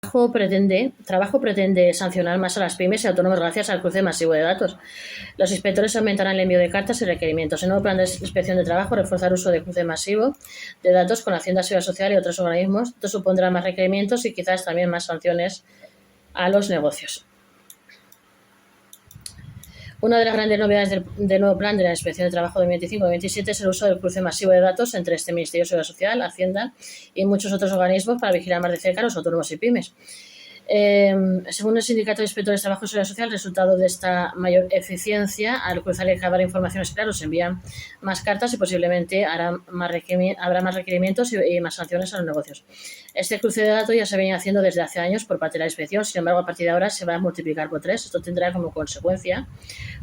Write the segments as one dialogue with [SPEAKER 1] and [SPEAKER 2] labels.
[SPEAKER 1] trabajo pretende sancionar más a las pymes y autónomos gracias al cruce masivo de datos. Los inspectores aumentarán el envío de cartas y requerimientos. El nuevo plan de inspección de trabajo reforzará el uso de cruce masivo de datos con Hacienda, Seguridad Social y otros organismos. Esto supondrá más requerimientos y quizás también más sanciones a los negocios. Una de las grandes novedades del nuevo plan de la Inspección de Trabajo 2025-2027 es el uso del cruce masivo de datos entre este Ministerio de Seguridad Social, Hacienda y muchos otros organismos para vigilar más de cerca a los autónomos y pymes. Según el Sindicato de Inspectores de Trabajo y Seguridad Social, el resultado de esta mayor eficiencia al cruzar y acabar informaciones claras se envían más cartas y posiblemente habrá más requerimientos y más sanciones a los negocios. Este cruce de datos ya se venía haciendo desde hace años por parte de la inspección, sin embargo, a partir de ahora se va a multiplicar por 3. Esto tendrá como consecuencia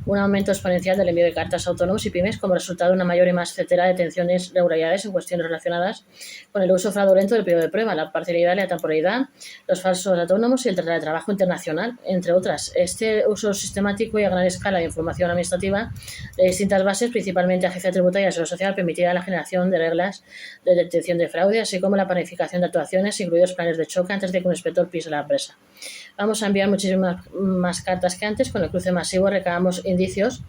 [SPEAKER 1] un aumento exponencial del envío de cartas a autónomos y pymes como resultado de una mayor y más certera detención de irregularidades en cuestiones relacionadas con el uso fraudulento del periodo de prueba, la parcialidad y la temporalidad, los falsos autónomos y el teletrabajo internacional, entre otras. Este uso sistemático y a gran escala de información administrativa de distintas bases, principalmente Agencia Tributaria y Seguridad Social, permitirá la generación de reglas de detección de fraude, así como la planificación de actuaciones, incluidos planes de choque, antes de que un inspector pise la presa. Vamos a enviar muchísimas más cartas que antes. Con el cruce masivo recabamos indicios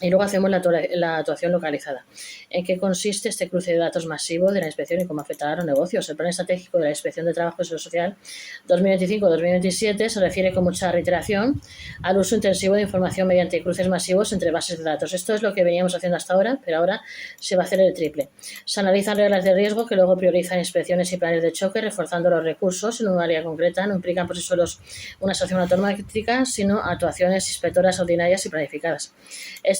[SPEAKER 1] y luego hacemos la actuación localizada. ¿En qué consiste este cruce de datos masivo de la inspección y cómo afectará a los negocios? El Plan Estratégico de la Inspección de Trabajo y Seguridad Social 2025-2027 se refiere con mucha reiteración al uso intensivo de información mediante cruces masivos entre bases de datos. Esto es lo que veníamos haciendo hasta ahora, pero ahora se va a hacer el triple. Se analizan reglas de riesgo que luego priorizan inspecciones y planes de choque, reforzando los recursos en un área concreta. No implican por sí solos una sanción automática, sino actuaciones inspectoras ordinarias y planificadas.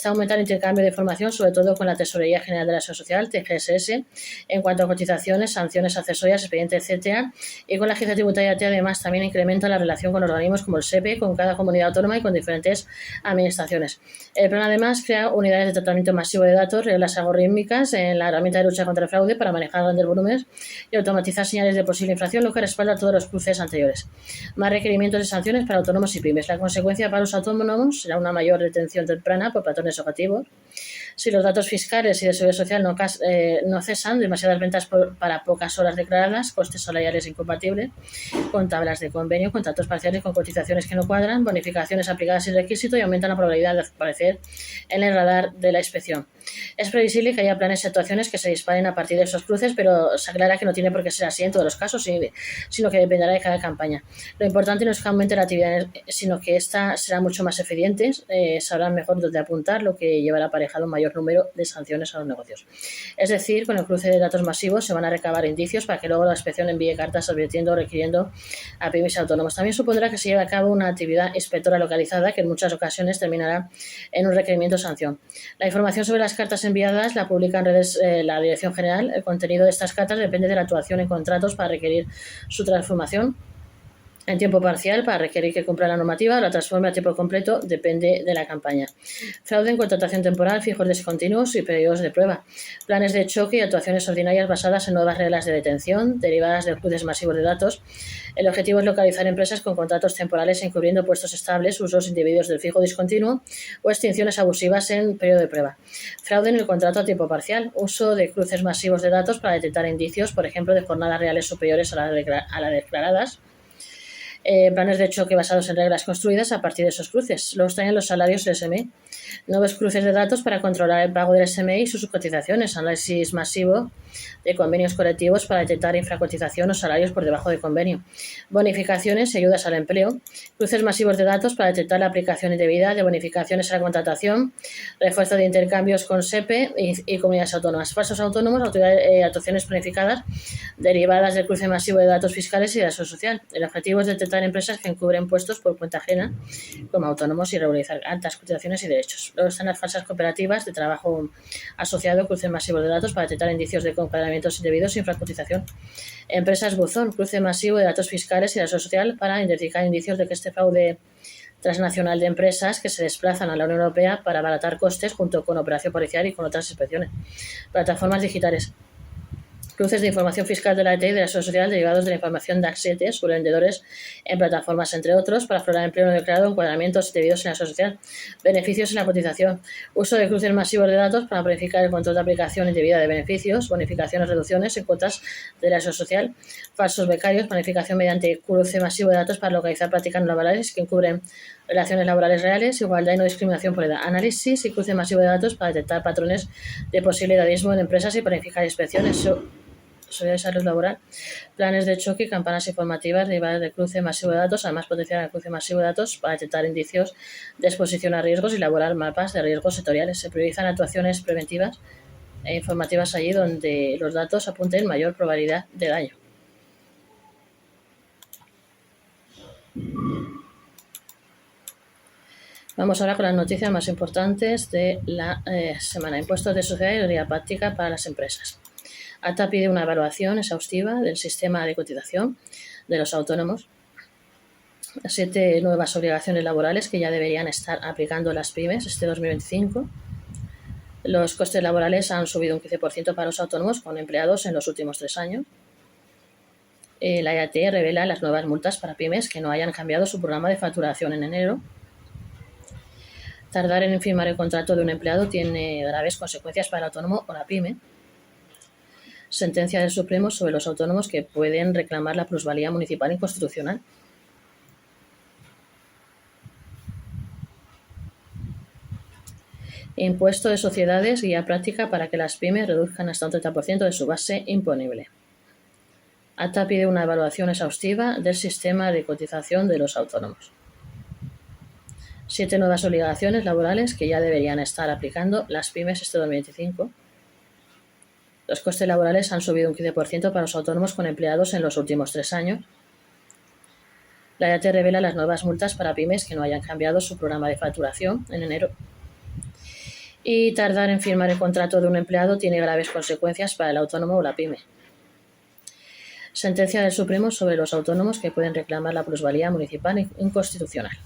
[SPEAKER 1] Aumentar el intercambio de información, sobre todo con la Tesorería General de la Seguridad Social, TGSS, en cuanto a cotizaciones, sanciones accesorias, expedientes, etcétera, y con la Agencia Tributaria, además, también incrementa la relación con organismos como el SEPE, con cada comunidad autónoma y con diferentes administraciones. El plan, además, crea unidades de tratamiento masivo de datos, reglas algorítmicas en la herramienta de lucha contra el fraude para manejar grandes volúmenes y automatizar señales de posible infracción, lo que respalda todos los cruces anteriores. Más requerimientos de sanciones para autónomos y pymes. La consecuencia para los autónomos será una mayor detención temprana por patrones objetivos. Si los datos fiscales y de seguridad social no cesan, demasiadas ventas para pocas horas declaradas, costes salariales incompatibles con tablas de convenio, contratos parciales con cotizaciones que no cuadran, bonificaciones aplicadas sin requisito y aumentan la probabilidad de aparecer en el radar de la inspección. Es previsible que haya planes y actuaciones que se disparen a partir de esos cruces, pero se aclara que no tiene por qué ser así en todos los casos, sino que dependerá de cada campaña. Lo importante no es que aumente la actividad, sino que esta será mucho más eficiente, sabrán mejor dónde apuntar, lo que llevará aparejado un mayor número de sanciones a los negocios. Es decir, con el cruce de datos masivos se van a recabar indicios para que luego la inspección envíe cartas advirtiendo o requiriendo a pymes y autónomos. También supondrá que se lleve a cabo una actividad inspectora localizada que en muchas ocasiones terminará en un requerimiento o sanción. La información sobre las cartas enviadas la publica en redes la Dirección General. El contenido de estas cartas depende de la actuación en contratos para requerir su transformación en tiempo parcial para requerir que cumpla la normativa o la transforme a tiempo completo, depende de la campaña. Fraude en contratación temporal, fijos discontinuos y periodos de prueba. Planes de choque y actuaciones ordinarias basadas en nuevas reglas de detención derivadas de cruces masivos de datos. El objetivo es localizar empresas con contratos temporales encubriendo puestos estables, usos indebidos del fijo discontinuo o extinciones abusivas en periodo de prueba. Fraude en el contrato a tiempo parcial. Uso de cruces masivos de datos para detectar indicios, por ejemplo, de jornadas reales superiores a las declaradas. Planes de choque basados en reglas construidas a partir de esos cruces. Luego están los salarios del SMI. Nuevos cruces de datos para controlar el pago del SMI y sus cotizaciones. Análisis masivo de convenios colectivos para detectar infracotización o salarios por debajo de convenio. Bonificaciones y ayudas al empleo. Cruces masivos de datos para detectar la aplicación indebida de bonificaciones a la contratación. Refuerzo de intercambios con SEPE y comunidades autónomas. Falsos autónomos, actuaciones planificadas derivadas del cruce masivo de datos fiscales y de la seguridad social. El objetivo es detectar empresas que encubren puestos por cuenta ajena como autónomos y regularizar altas cotizaciones y derechos. Luego están las falsas cooperativas de trabajo asociado a cruces masivos de datos para detectar indicios de encuadramientos indebidos y infracotización. Empresas buzón, cruce masivo de datos fiscales y de la seguridad social para identificar indicios de que este fraude transnacional de empresas que se desplazan a la Unión Europea para abaratar costes junto con operación policial y con otras inspecciones. Plataformas digitales. Cruces de información fiscal de la ET y de la Seguridad Social derivados de la información de AX7 sobre vendedores en plataformas, entre otros, para aflorar empleo no declarado, encuadramientos debidos en la Seguridad Social, beneficios en la cotización, uso de cruces masivos de datos para planificar el control de aplicación indebida de beneficios, bonificaciones, reducciones en cuotas de la Seguridad Social, falsos becarios, planificación mediante cruce masivo de datos para localizar prácticas no laborales que encubren relaciones laborales reales, igualdad y no discriminación por edad, análisis y cruce masivo de datos para detectar patrones de posible edadismo en empresas y planificar inspecciones. Seguridad y salud laboral, planes de choque y campanas informativas derivadas del cruce masivo de datos, además potenciar el cruce masivo de datos para detectar indicios de exposición a riesgos y elaborar mapas de riesgos sectoriales. Se priorizan actuaciones preventivas e informativas allí donde los datos apunten mayor probabilidad de daño. Vamos ahora con las noticias más importantes de la semana. Impuestos de sociedad y guía práctica para las empresas. ATA pide una evaluación exhaustiva del sistema de cotización de los autónomos. 7 nuevas obligaciones laborales que ya deberían estar aplicando las pymes este 2025. Los costes laborales han subido un 15% para los autónomos con empleados en los últimos 3 años. La IAT revela las nuevas multas para pymes que no hayan cambiado su programa de facturación en enero. Tardar en firmar el contrato de un empleado tiene graves consecuencias para el autónomo o la pyme. Sentencia del Supremo sobre los autónomos que pueden reclamar la plusvalía municipal inconstitucional. Impuesto de sociedades, guía práctica para que las pymes reduzcan hasta un 30% de su base imponible. ATA pide una evaluación exhaustiva del sistema de cotización de los autónomos. 7 nuevas obligaciones laborales que ya deberían estar aplicando las pymes este 2025. Los costes laborales han subido un 15% para los autónomos con empleados en los últimos 3 años. La IAT revela las nuevas multas para pymes que no hayan cambiado su programa de facturación en enero. Y tardar en firmar el contrato de un empleado tiene graves consecuencias para el autónomo o la pyme. Sentencia del Supremo sobre los autónomos que pueden reclamar la plusvalía municipal inconstitucional.